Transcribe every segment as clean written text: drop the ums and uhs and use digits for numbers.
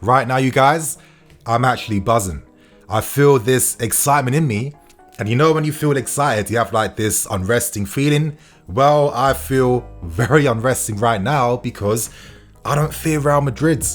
right now, you guys, I'm actually buzzing. I feel this excitement in me. And you know when you feel excited, you have like this unresting feeling? Well, I feel very unresting right now because I don't fear Real Madrid.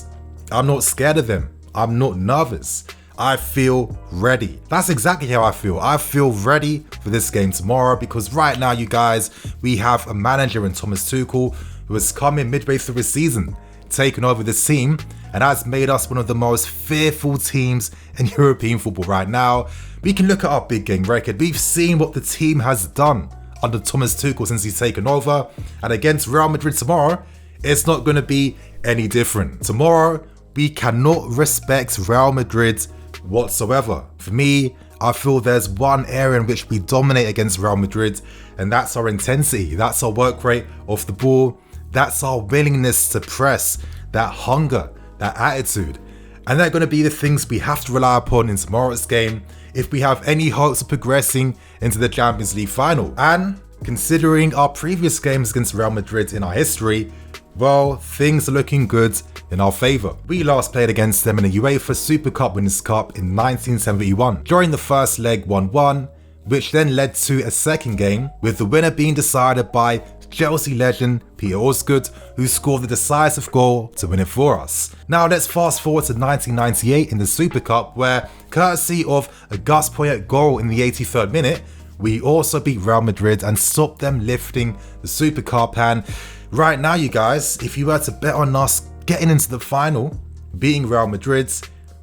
I'm not scared of them. I'm not nervous. I feel ready. That's exactly how I feel. I feel ready for this game tomorrow because right now, you guys, we have a manager in Thomas Tuchel who has come in midway through his season, taken over this team, and has made us one of the most fearful teams in European football right now. We can look at our big game record. We've seen what the team has done under Thomas Tuchel since he's taken over, and against Real Madrid tomorrow, it's not going to be any different. Tomorrow, we cannot respect Real Madrid whatsoever. For me, I feel there's one area in which we dominate against Real Madrid, and that's our intensity. That's our work rate off the ball. That's our willingness to press, that hunger, that attitude. And they're going to be the things we have to rely upon in tomorrow's game if we have any hopes of progressing into the Champions League final. And considering our previous games against Real Madrid in our history, well, things are looking good in our favour. We last played against them in the UEFA Super Cup Winners' Cup in 1971. During the first leg 1-1, which then led to a second game, with the winner being decided by Chelsea legend Peter Osgood, who scored the decisive goal to win it for us. Now let's fast forward to 1998 in the Super Cup, where, courtesy of a Gus Poyet goal in the 83rd minute, we also beat Real Madrid and stopped them lifting the Super Cup. And right now, you guys, if you were to bet on us getting into the final, beating Real Madrid,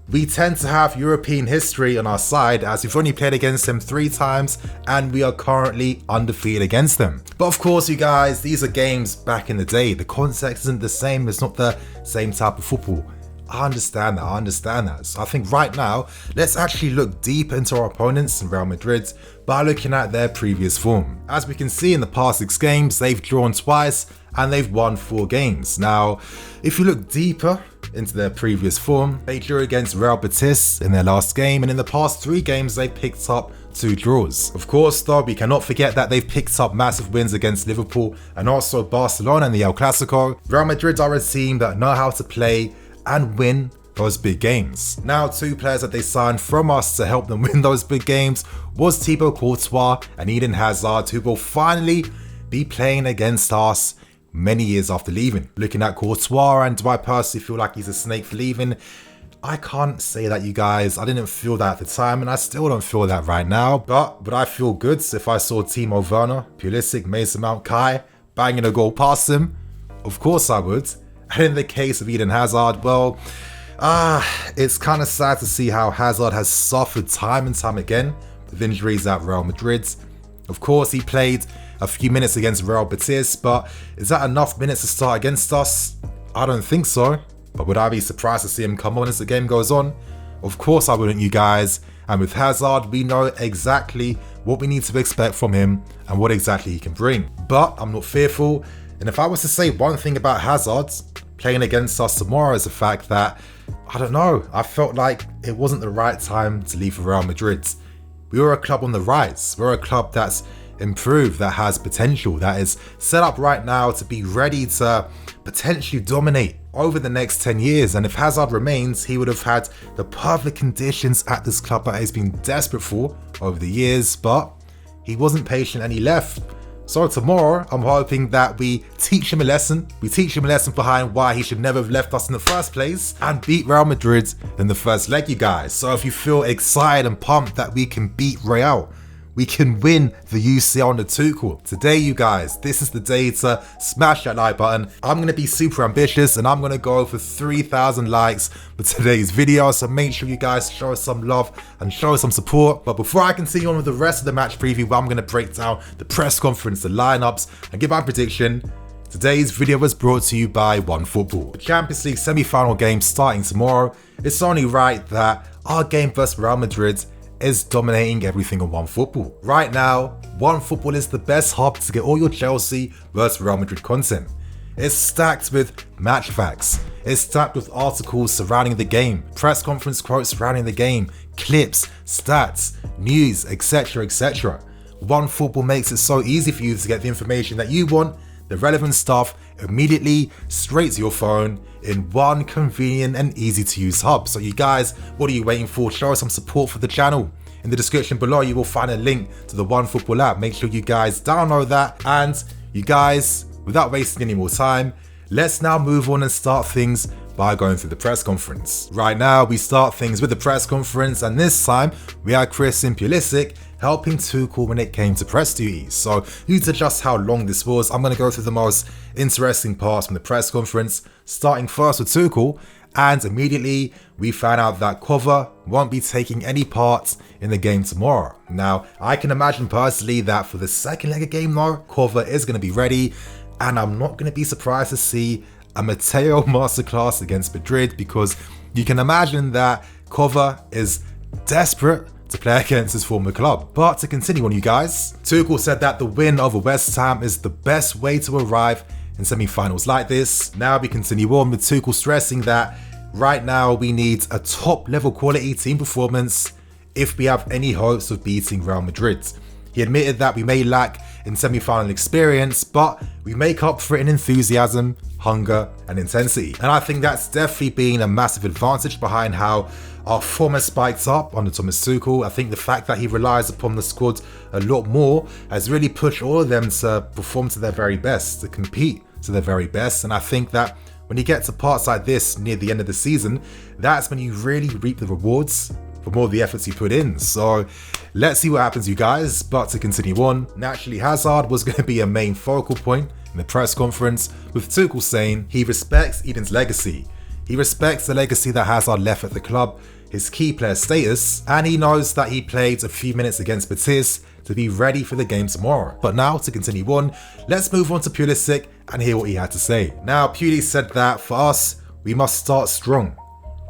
we tend to have European history on our side, as we've only played against them 3 times and we are currently undefeated against them. But of course, you guys, these are games back in the day. The context isn't the same. It's not the same type of football. I understand that. So I think right now, let's actually look deep into our opponents in Real Madrid by looking at their previous form. As we can see in the past 6 games, they've drawn twice and they've won 4 games. Now, if you look deeper into their previous form, they drew against Real Betis in their last game, and in the past 3 games, they picked up 2 draws. Of course, though, we cannot forget that they've picked up massive wins against Liverpool and also Barcelona in the El Clasico. Real Madrid are a team that know how to play and win those big games. Now, 2 players that they signed from us to help them win those big games was Thibaut Courtois and Eden Hazard, who will finally be playing against us many years after leaving. Looking at Courtois, and do I personally feel like he's a snake for leaving? I can't say that, you guys. I didn't feel that at the time, and I still don't feel that right now. But would I feel good if I saw Timo Werner, Pulisic, Mason Mount, Kai banging a goal past him? Of course I would. And in the case of Eden Hazard, well, it's kind of sad to see how Hazard has suffered time and time again with injuries at Real Madrid. Of course, he played a few minutes against Real Betis, but is that enough minutes to start against us? I don't think so. But would I be surprised to see him come on as the game goes on? Of course I wouldn't, you guys. And with Hazard, we know exactly what we need to expect from him and what exactly he can bring. But I'm not fearful. And if I was to say one thing about Hazard playing against us tomorrow, is the fact that, I don't know, I felt like it wasn't the right time to leave for Real Madrid. We were a club on the rise. We're a club that's improved, that has potential, that is set up right now to be ready to potentially dominate over the next 10 years. And if Hazard remains, he would have had the perfect conditions at this club that he's been desperate for over the years, but he wasn't patient and he left. So tomorrow, I'm hoping that we teach him a lesson. We teach him a lesson behind why he should never have left us in the first place and beat Real Madrid in the first leg, you guys. So if you feel excited and pumped that we can beat Real, we can win the UCL under Tuchel. Today, you guys, this is the day to smash that like button. I'm going to be super ambitious and I'm going to go for 3,000 likes for today's video. So make sure you guys show us some love and show us some support. But before I continue on with the rest of the match preview, where I'm going to break down the press conference, the lineups, and give my prediction, today's video was brought to you by OneFootball. The Champions League semi-final game starting tomorrow. It's only right that our game versus Real Madrid is dominating everything on OneFootball. Right now, OneFootball is the best hub to get all your Chelsea versus Real Madrid content. It's stacked with match facts. It's stacked with articles surrounding the game, press conference quotes surrounding the game, clips, stats, news, etc, etc. OneFootball makes it so easy for you to get the information that you want the relevant stuff immediately straight to your phone in one convenient and easy to use hub. So you guys, what are you waiting for? Show us some support for the channel. In the description below, you will find a link to the OneFootball app. Make sure you guys download that. And you guys, without wasting any more time, let's now move on and start things by going through the press conference. Right now, we start things with the press conference, and this time we had Christian Pulisic helping Tuchel when it came to press duties. So due to just how long this was, I'm going to go through the most interesting parts from the press conference, starting first with Tuchel, and immediately we found out that Cover won't be taking any part in the game tomorrow. Now, I can imagine personally that for the second leg of game though, Cover is going to be ready, and I'm not going to be surprised to see a Mateo masterclass against Madrid, because you can imagine that Cover is desperate to play against his former club. But to continue on, you guys, Tuchel said that the win over West Ham is the best way to arrive in semi-finals like this. Now we continue on with Tuchel stressing that right now we need a top level quality team performance if we have any hopes of beating Real Madrid. He admitted that we may lack in semi-final experience, but we make up for it in enthusiasm, hunger and intensity. And I think that's definitely been a massive advantage behind how our form has spiked up under Thomas Tuchel. I think the fact that he relies upon the squad a lot more has really pushed all of them to perform to their very best, to compete to their very best. And I think that when you get to parts like this near the end of the season, that's when you really reap the rewards for more of the efforts you put in. So let's see what happens, you guys. But to continue on, naturally Hazard was going to be a main focal point in the press conference, with Tuchel saying he respects Eden's legacy. He respects the legacy that Hazard left at the club, his key player status, and he knows that he played a few minutes against Betis to be ready for the game tomorrow. But now, to continue on, let's move on to Pulisic and hear what he had to say. Now, Puli said that for us, we must start strong.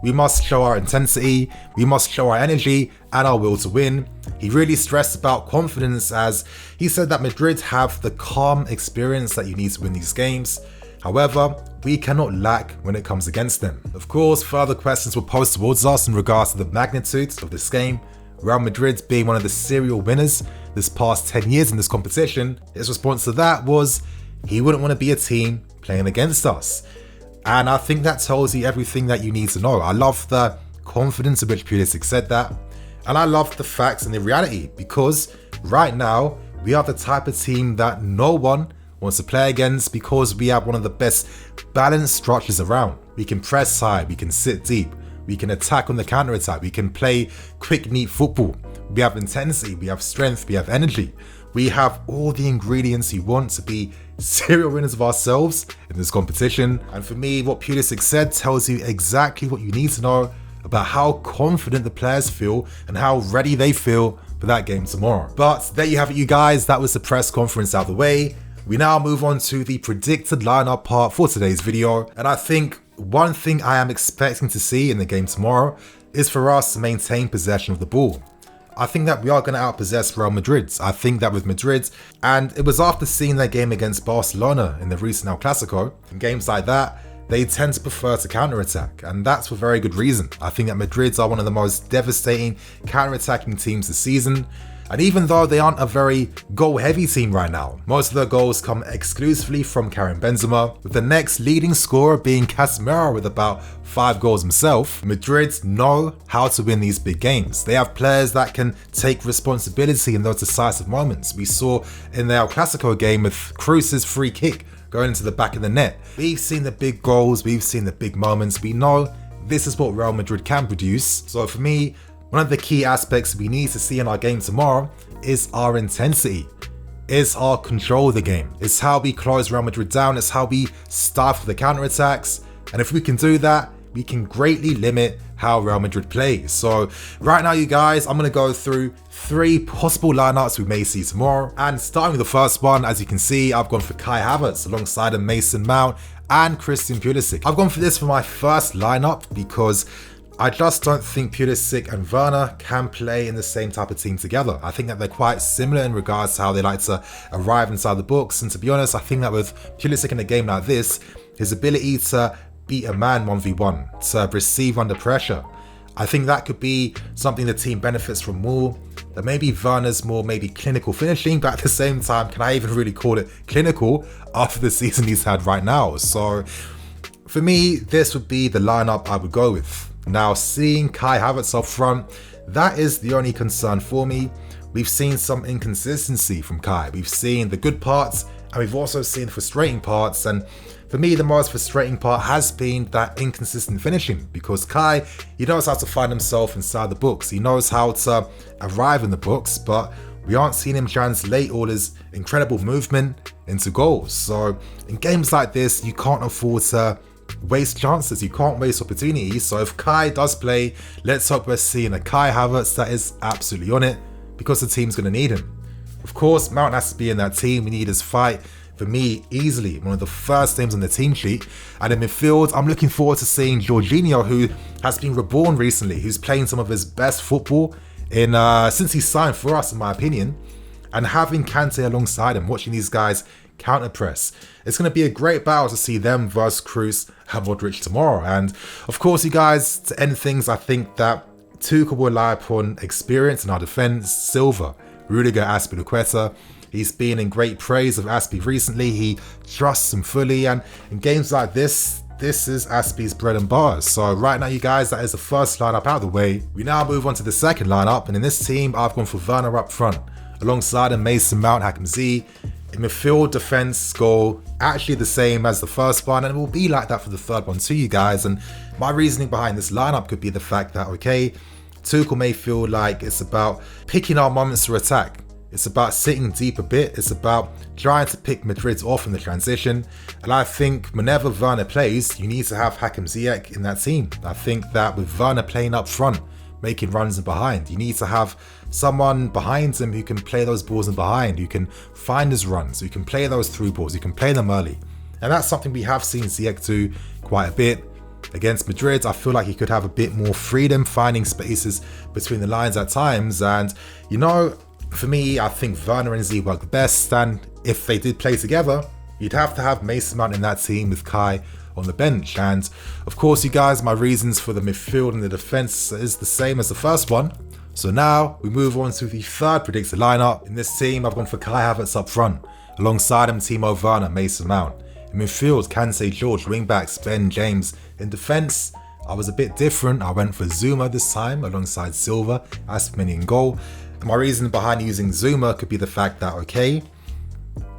We must show our intensity, we must show our energy and our will to win. He really stressed about confidence, as he said that Madrid have the calm experience that you need to win these games. However, we cannot lack when it comes against them. Of course, further questions were posed towards us in regards to the magnitude of this game. Real Madrid being one of the serial winners this past 10 years in this competition, his response to that was he wouldn't want to be a team playing against us. And I think that tells you everything that you need to know. I love the confidence in which Pulisic said that. And I love the facts and the reality, because right now we are the type of team that no one wants to play against, because we have one of the best balanced structures around. We can press high, we can sit deep, we can attack on the counter-attack, we can play quick, neat football. We have intensity, we have strength, we have energy. We have all the ingredients you want to be serial winners of ourselves in this competition. And for me, what Pulisic said tells you exactly what you need to know about how confident the players feel and how ready they feel for that game tomorrow. But there you have it, you guys. That was the press conference out of the way. We now move on to the predicted lineup part for today's video. And I think one thing I am expecting to see in the game tomorrow is for us to maintain possession of the ball. I think that we are going to outpossess Real Madrid. I think that with Madrid, and it was after seeing their game against Barcelona in the recent El Clasico, in games like that, they tend to prefer to counter-attack, and that's for very good reason. I think that Madrid are one of the most devastating counter-attacking teams this season. And even though they aren't a very goal-heavy team right now, most of their goals come exclusively from Karim Benzema, with the next leading scorer being Casemiro with about 5 goals himself. Madrid know how to win these big games. They have players that can take responsibility in those decisive moments. We saw in the El Clasico game with Kroos's free kick going into the back of the net. We've seen the big goals, we've seen the big moments. We know this is what Real Madrid can produce. So for me, one of the key aspects we need to see in our game tomorrow is our intensity, is our control of the game. It's how we close Real Madrid down, it's how we stifle the counterattacks. And if we can do that, we can greatly limit how Real Madrid plays. So right now, you guys, I'm going to go through 3 possible lineups we may see tomorrow. And starting with the first one, as you can see, I've gone for Kai Havertz alongside a Mason Mount and Christian Pulisic. I've gone for this for my first lineup because I just don't think Pulisic and Werner can play in the same type of team together. I think that they're quite similar in regards to how they like to arrive inside the box. And to be honest, I think that with Pulisic in a game like this, his ability to beat a man 1v1, to receive under pressure, I think that could be something the team benefits from more. That maybe Werner's more maybe clinical finishing, but at the same time, can I even really call it clinical after the season he's had right now? So for me, this would be the lineup I would go with. Now, seeing Kai Havertz up front, that is the only concern for me. We've seen some inconsistency from Kai. We've seen the good parts, and we've also seen the frustrating parts. And for me, the most frustrating part has been that inconsistent finishing, because Kai, he knows how to find himself inside the books. He knows how to arrive in the books, but we aren't seeing him translate all his incredible movement into goals. So in games like this, you can't afford to waste chances, you can't waste opportunities. So if Kai does play, let's hope we're seeing a Kai Havertz that is absolutely on it, because the team's going to need him. Of course, Mount has to be in that team. We need his fight. For me, easily one of the first names on the team sheet. And in midfield, I'm looking forward to seeing Jorginho, who has been reborn recently, who's playing some of his best football in since he signed for us, in my opinion. And having Kante alongside him, watching these guys counter press. It's going to be a great battle to see them versus Kroos and Modric tomorrow. And of course, you guys, to end things, I think that Tuchel will rely upon experience in our defence. Silva, Rudiger, Azpilicueta. He's been in great praise of Aspi recently. He trusts him fully, and in games like this is Aspi's bread and butter. So right now, you guys, that is the first lineup out of the way. We now move on to the second lineup, and in this team, I've gone for Werner up front, alongside him Mason Mount, Hakim Ziyech. In midfield, defense, goal, actually the same as the first one, and it will be like that for the third one too, you guys. And my reasoning behind this lineup could be the fact that, okay, Tuchel may feel like it's about picking our moments to attack. It's about sitting deep a bit. It's about trying to pick Madrid off in the transition. And I think whenever Werner plays, you need to have Hakim Ziyech in that team. I think that with Werner playing up front, making runs in behind, you need to have someone behind him who can play those balls in behind, who can find his runs, who can play those through balls, who can play them early. And that's something we have seen Ziyech do quite a bit. Against Madrid, I feel like he could have a bit more freedom finding spaces between the lines at times. And, you know, for me, I think Werner and Ziyech work the best, and if they did play together, you'd have to have Mason Mount in that team with Kai on the bench. And of course, you guys, my reasons for the midfield and the defense is the same as the first one. So now we move on to the third predicted lineup. In this team, I've gone for Kai Havertz up front, alongside him Timo Werner, Mason Mount. In midfield, Kante, George, wingbacks, Ben, James. In defense, I was a bit different. I went for Zuma this time, alongside Silva, Aspmeni in goal. And my reason behind using Zuma could be the fact that, okay,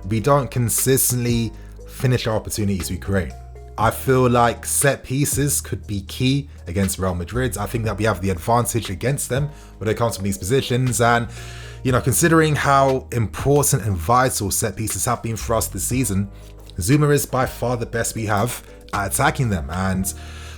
we don't consistently finish our opportunities we create. I feel like set pieces could be key against Real Madrid. I think that we have the advantage against them when it comes to these positions. And, you know, considering how important and vital set pieces have been for us this season, Zuma is by far the best we have at attacking them. And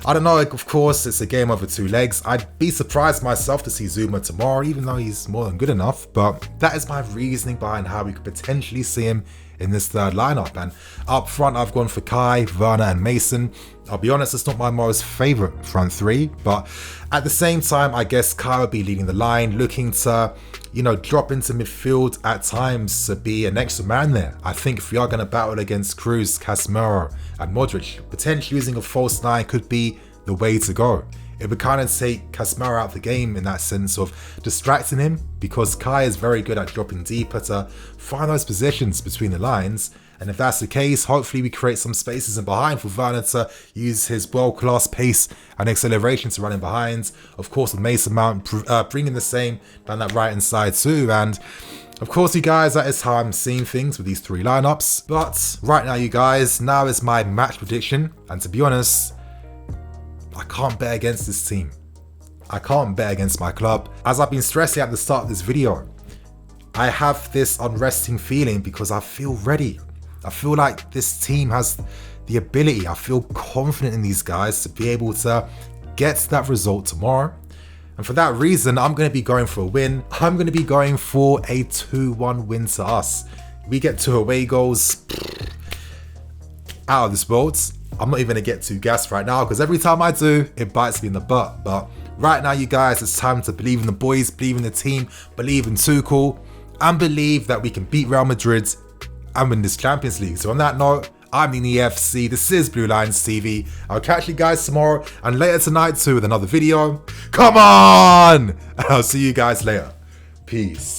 I don't know, of course, it's a game over two legs. I'd be surprised myself to see Zuma tomorrow, even though he's more than good enough. But that is my reasoning behind how we could potentially see him in this third lineup. And up front, I've gone for Kai, Werner and Mason. I'll be honest, it's not my most favourite front three, but at the same time, I guess Kai will be leading the line, looking to, you know, drop into midfield at times to be an extra man there. I think if we are going to battle against Kroos, Casemiro and Modric, potentially using a false nine could be the way to go. It would kind of take Casemiro out of the game in that sense of distracting him, because Kai is very good at dropping deeper to find those positions between the lines. And if that's the case, hopefully we create some spaces in behind for Werner to use his world-class pace and acceleration to run in behind. Of course, with Mason Mount bringing the same down that right-hand side too. And of course, you guys, that is how I'm seeing things with these three lineups. But right now, you guys, now is my match prediction. And to be honest, I can't bet against this team. I can't bet against my club. As I've been stressing at the start of this video, I have this unresting feeling because I feel ready. I feel like this team has the ability. I feel confident in these guys to be able to get that result tomorrow. And for that reason, I'm going to be going for a win. I'm going to be going for a 2-1 win to us. We get 2 away goals. Out of this world. I'm not even going to get too gassed right now, because every time I do, it bites me in the butt. But right now, you guys, it's time to believe in the boys, believe in the team, believe in Tuchel, and believe that we can beat Real Madrid and win this Champions League. So on that note, I'm the EFC. This is Blue Lions TV. I'll catch you guys tomorrow and later tonight too with another video. Come on! And I'll see you guys later. Peace.